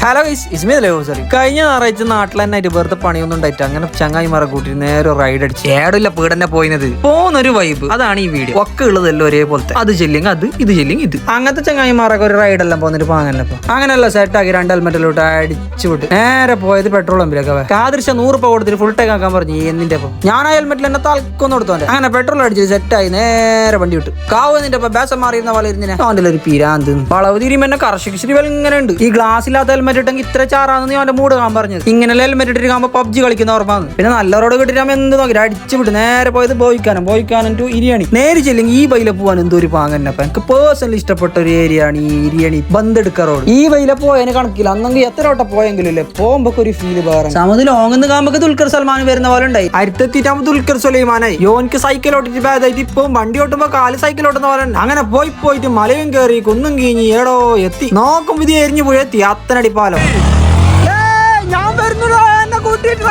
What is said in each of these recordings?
Hello ഇസ്മിയല്ലേ sorry. കഴിഞ്ഞ ഞായറാഴ്ച നാട്ടിൽ തന്നെ ആയിട്ട് വെറുതെ പണിയൊന്നും ഉണ്ടായിട്ട് അങ്ങനെ ചങ്ങായിമാരെ കൂട്ടി നേരെ റൈഡ് അടിച്ച് ഏടില്ല പീടന്നെ പോയിന്നത് പോകുന്നൊരു വൈബ്. അതാണ് ഈ വീഡിയോ. ഒക്കെ ഉള്ളതെല്ലാം ഒരേപോലത്തെ. അത് ചെല്ലിങ് അത്, ഇത് ചെല്ലിങ് ഇത്. അങ്ങനത്തെ ചങ്ങായിമാരൊക്കെ ഒരു റൈഡ് എല്ലാം പോകുന്നിട്ട് പാങ്ങനപ്പോ അങ്ങനെയല്ല സെറ്റാക്കി 2 ഹെൽമെറ്റിലോട്ട് അടിച്ചു വിട്ട് നേരെ പോയത് പെട്രോൾ പമ്പിലൊക്കെ. കാതിർച്ച 100 രൂപ കൊടുത്തിട്ട് ഫുൾ ടാങ്ക് ആക്കാൻ പറഞ്ഞു. എന്തിന്റെ ഞാൻ ആ ഹെൽമെറ്റിൽ എന്നെ തൽക്കൊന്നും കൊടുത്തോണ്ട് അങ്ങനെ പെട്രോൾ അടിച്ച് സെറ്റായി നേരെ വണ്ടി വിട്ടു. കാവുന്നതിന്റെ ബേസം മാറിയിരുന്ന പോലെ ഇരുന്നിനെ അവന്റെ ഒരു പിരാന്ത് വളവ് തിരിയുമ്പോ എന്നെ കർഷകശ്രീ പോലെ ഇങ്ങനെ ഉണ്ട്. ഈ ഗ്ലാസ്സില്ലാത്ത ഹെൽമെറ്റ് ഇട്ടെങ്കിൽ ഇത്ര ചാറാന്ന് അവന്റെ മൂഡ് കാണാൻ പറഞ്ഞത്. ഇങ്ങനെ ഹെൽമെറ്റ് ഇട്ടിട്ട് കാണുമ്പോ പബ്ജി കളിക്കുന്ന ഓർമ്മ. പിന്നെ നല്ല റോഡ് കിട്ടിയാൽ എന്ത് നോക്കി അടിച്ചു വിട്ട് നേരെ പോയത് ബോയിക്കാനും ടു ഇരിയാണി. നേരെ ചെല്ലെങ്കിൽ ഈ വൈല പോവാൻ എന്തോ ഒരു പാങ്ങന്നപ്പ എനിക്ക് പേഴ്സണലി ഇഷ്ടപ്പെട്ട ഒരു ഏരിയ ആണ് ഈ ഇരിയണി ബന്തെടുക്ക റോഡ്. ഈ വൈല പോയതിന് കണക്കില്ല. അന്നെങ്കിൽ എത്ര വട്ടം പോയെങ്കിലും ഇല്ലേ പോകുമ്പോ ഒരു ഫീല് വേറെ. സമത് ലോങ്ങെന്ന് കാണുമ്പോ ദുൽഖർ സൽമാൻ വരുന്ന പോലെ ഉണ്ടായി. അടുത്തെത്തിട്ടാകുമ്പോ ദുൽഖർ സുലൈമാനായി. യോനിക്ക് സൈക്കിൾ ഓട്ടിട്ട് ബാധായിട്ട് ഇപ്പൊ വണ്ടി ഓട്ടുമ്പോ കാല് സൈക്കിൾ ഓട്ടുന്ന പോലെ അങ്ങനെ പോയിട്ട് മലയും കയറി കുന്നും കീഞ്ഞി ഏടോ എത്തി നോക്കുമ്പോ ഇത് എരിഞ്ഞു പോയി എത്തി അത്തനടി പാലം. ഞാൻ വരുന്നു എന്നെ കൂട്ടിട്ട്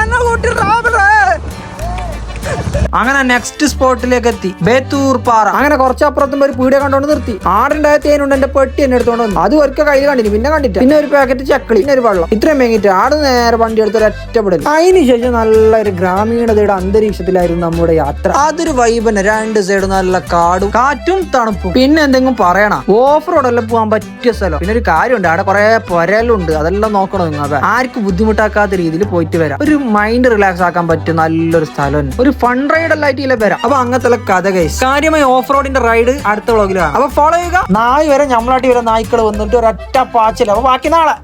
അങ്ങനെ നെക്സ്റ്റ് സ്പോട്ടിലേക്ക് എത്തി. ബേത്തൂർ പാറ. അങ്ങനെ കുറച്ചപ്പുറത്തും ഒരു പീടിയ കണ്ടോണ്ട് നിർത്തി. ആടുണ്ടായ തേനുണ്ട് എന്റെ പെട്ടി എന്നെ എടുത്തോണ്ട് വന്നു. അത് ഒരിക്കൽ കയ്യിൽ കണ്ടില്ല, പിന്നെ കണ്ടിട്ട് പിന്നെ ഒരു പാക്കറ്റ് ചക്കളി, പിന്നെ ഒരു വെള്ളം. ഇത്രയും മേങ്ങിട്ട് ആട് നേരെ വണ്ടി എടുത്ത് ഒറ്റപ്പെടൽ. അതിനുശേഷം നല്ലൊരു ഗ്രാമീണതയുടെ അന്തരീക്ഷത്തിലായിരുന്നു നമ്മുടെ യാത്ര. അതൊരു വൈബ് തന്നെ. 2 സൈഡ് നല്ല കാടും കാറ്റും തണുപ്പും. പിന്നെ എന്തെങ്കിലും പറയണം, ഓഫ് റോഡെല്ലാം പോകാൻ പറ്റിയ സ്ഥലം. പിന്നെ ഒരു കാര്യമുണ്ട്, അവിടെ കുറെ പൊരലുണ്ട്, അതെല്ലാം നോക്കണം. നിങ്ങൾ ആർക്കും ബുദ്ധിമുട്ടാക്കാത്ത രീതിയിൽ പോയിട്ട് വരാം. ഒരു മൈൻഡ് റിലാക്സ് ആക്കാൻ പറ്റിയ നല്ലൊരു സ്ഥലം, ഒരു ഫൺ റൈഡ് എല്ലാം വരാം. അപ്പൊ അങ്ങനത്തെ കഥ ഗൈസ്. കാര്യമായി ഓഫ് റോഡിന്റെ റൈഡ് അടുത്ത വ്ളോഗിലാണ്. അപ്പൊ ഫോളോ ചെയ്യുക. നാളെ വരെ നമ്മളാട്ടി വരെ നായ്ക്കൾ വന്നിട്ട് ഒരൊറ്റ പാച്ചില്ല. അപ്പൊ ബാക്കി നാളെ.